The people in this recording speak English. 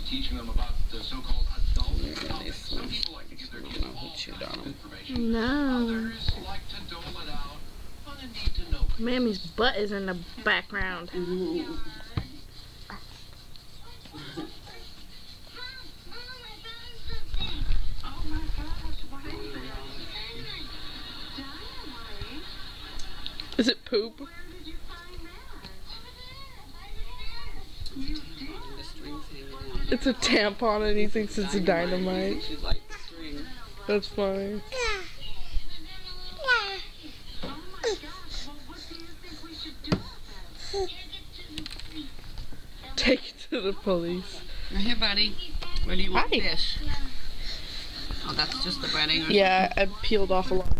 teaching them about the so-called adult topics. Some people like to give their kids all kinds of information. No. Others like to dole it out on a need-to-know basis. Mammy's butt is in the background. Is it poop? It's a tampon and he thinks it's a dynamite. That's funny. Take it to the police. Hey, buddy. Where do you want Hi. fish? Oh, that's just the breading. Or yeah, I peeled off a lot.